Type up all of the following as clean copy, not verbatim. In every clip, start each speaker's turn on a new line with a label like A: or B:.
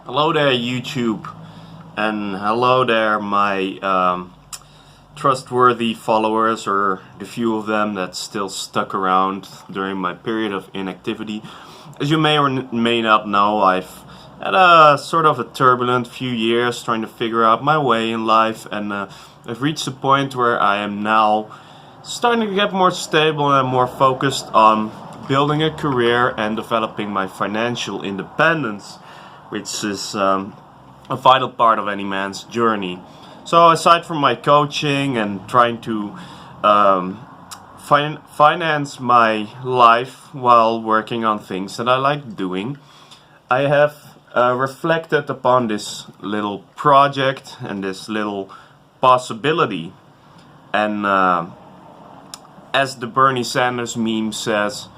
A: Hello there, YouTube, and hello there, my trustworthy followers, or the few of them that still stuck around during my period of inactivity. As you may or may not know, I've had a sort of a turbulent few years trying to figure out my way in life, and I've reached a point where I am now starting to get more stable and more focused on building a career and developing my financial independence, which is a vital part of any man's journey. So aside from my coaching and trying to finance my life while working on things that I like doing, I have reflected upon this little project and this little possibility. And as the Bernie Sanders meme says,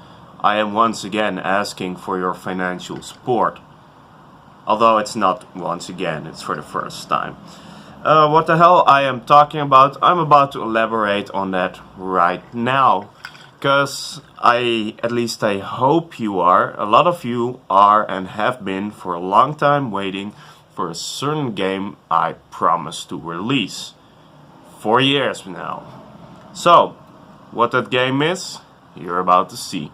A: I am once again asking for your financial support. Although it's not once again, it's for the first time. What the hell I am talking about, I'm about to elaborate on that right now. Because at least I hope you are, a lot of you are and have been for a long time waiting for a certain game I promised to release. 4 years now. So, what that game is, you're about to see.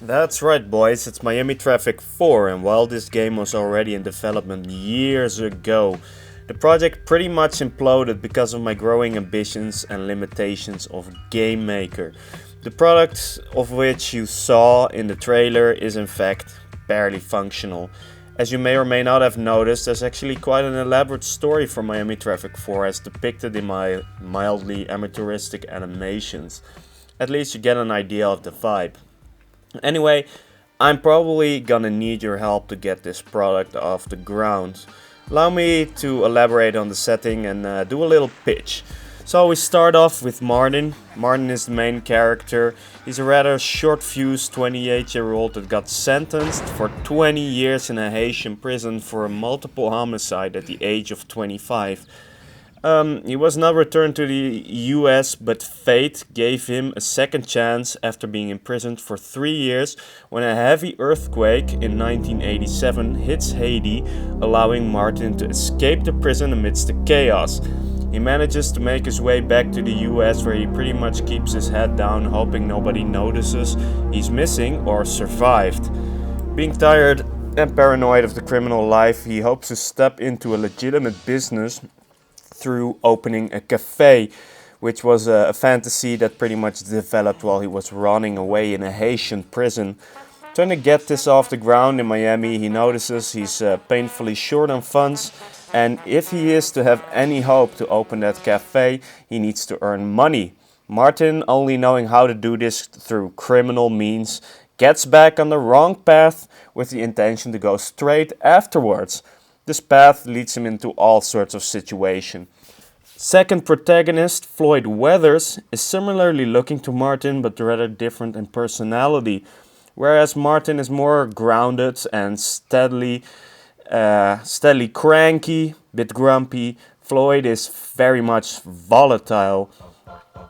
A: That's right, boys, it's Miami Traffic 4, and while this game was already in development years ago, the project pretty much imploded because of my growing ambitions and limitations of game maker. The product of which you saw in the trailer is in fact barely functional. As you may or may not have noticed, there's actually quite an elaborate story for Miami Traffic 4 as depicted in my mildly amateuristic animations. At least you get an idea of the vibe. Anyway, I'm probably gonna need your help to get this product off the ground. Allow me to elaborate on the setting and do a little pitch. So we start off with Martin. Martin is the main character. He's a rather short-fused 28-year-old that got sentenced for 20 years in a Haitian prison for a multiple homicide at the age of 25. He was not returned to the US, but fate gave him a second chance after being imprisoned for 3 years when a heavy earthquake in 1987 hits Haiti, allowing Martin to escape the prison amidst the chaos. He manages to make his way back to the US, where he pretty much keeps his head down, hoping nobody notices he's missing or survived. Being tired and paranoid of the criminal life, he hopes to step into a legitimate business through opening a cafe, which was a fantasy that pretty much developed while he was running away in a Haitian prison. Trying to get this off the ground in Miami, he notices he's painfully short on funds, and if he is to have any hope to open that cafe, he needs to earn money. Martin, only knowing how to do this through criminal means, gets back on the wrong path with the intention to go straight afterwards. This path leads him into all sorts of situations. Second protagonist, Floyd Weathers, is similarly looking to Martin but rather different in personality. Whereas Martin is more grounded and steadily cranky, bit grumpy, Floyd is very much volatile.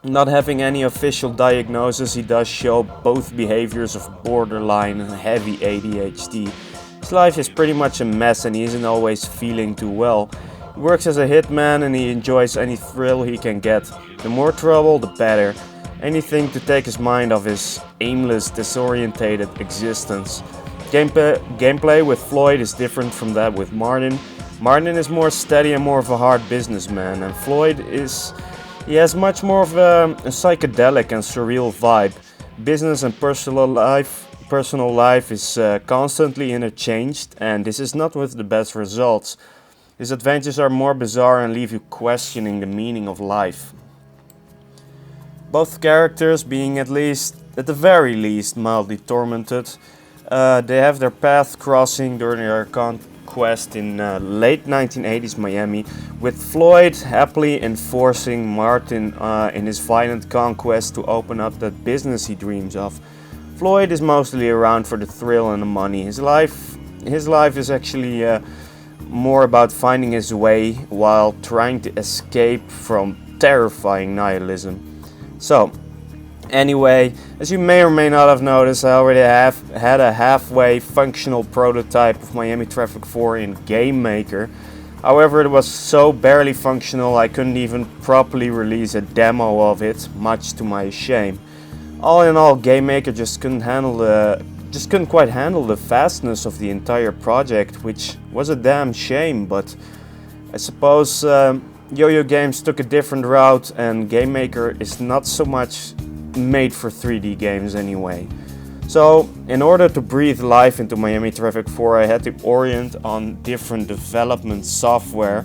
A: Not having any official diagnosis, he does show both behaviors of borderline and heavy ADHD. His life is pretty much a mess and he isn't always feeling too well. He works as a hitman and he enjoys any thrill he can get. The more trouble, the better. Anything to take his mind off his aimless, disorientated existence. Gameplay with Floyd is different from that with Martin. Martin is more steady and more of a hard businessman, and Floyd he has much more of a psychedelic and surreal vibe. Business and personal life is constantly interchanged, and this is not with the best results. His adventures are more bizarre and leave you questioning the meaning of life. Both characters being at the very least, mildly tormented. They have their path crossing during their conquest in late 1980s Miami, with Floyd happily enforcing Martin in his violent conquest to open up that business he dreams of. Floyd is mostly around for the thrill and the money. His life his life is actually more about finding his way while trying to escape from terrifying nihilism. So, anyway, as you may or may not have noticed, I already had a halfway functional prototype of Miami Traffic 4 in Game Maker. However, it was so barely functional I couldn't even properly release a demo of it, much to my shame. All in all, Game Maker just couldn't quite handle the fastness of the entire project, which was a damn shame, but I suppose Yo-Yo Games took a different route and Game Maker is not so much made for 3D games anyway. So, in order to breathe life into Miami Traffic 4, I had to orient on different development software.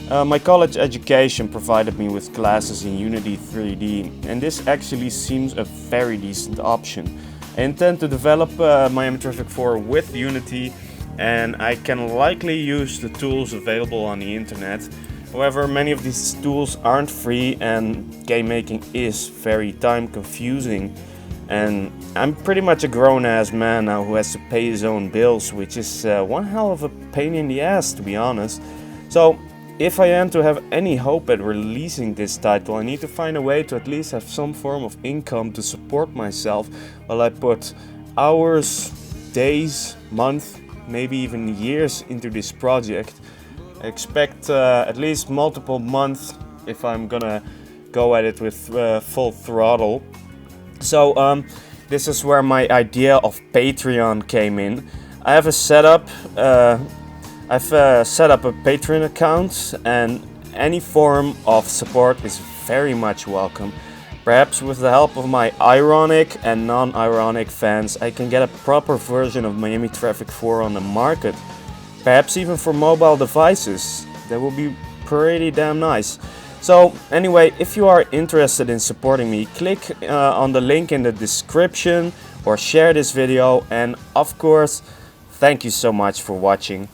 A: My college education provided me with classes in Unity 3D, and this actually seems a very decent option. I intend to develop Miami Traffic 4 with Unity, and I can likely use the tools available on the internet. However, many of these tools aren't free, and game making is very time confusing. And I'm pretty much a grown-ass man now who has to pay his own bills, which is one hell of a pain in the ass, to be honest. So, if I am to have any hope at releasing this title, I need to find a way to at least have some form of income to support myself while I put hours, days, months, maybe even years into this project. I expect at least multiple months if I'm gonna go at it with full throttle. So this is where my idea of Patreon came in. I have a setup. I've set up a Patreon account, and any form of support is very much welcome. Perhaps with the help of my ironic and non-ironic fans, I can get a proper version of Miami Traffic 4 on the market. Perhaps even for mobile devices. That would be pretty damn nice. So anyway, if you are interested in supporting me, click on the link in the description or share this video, and of course, thank you so much for watching.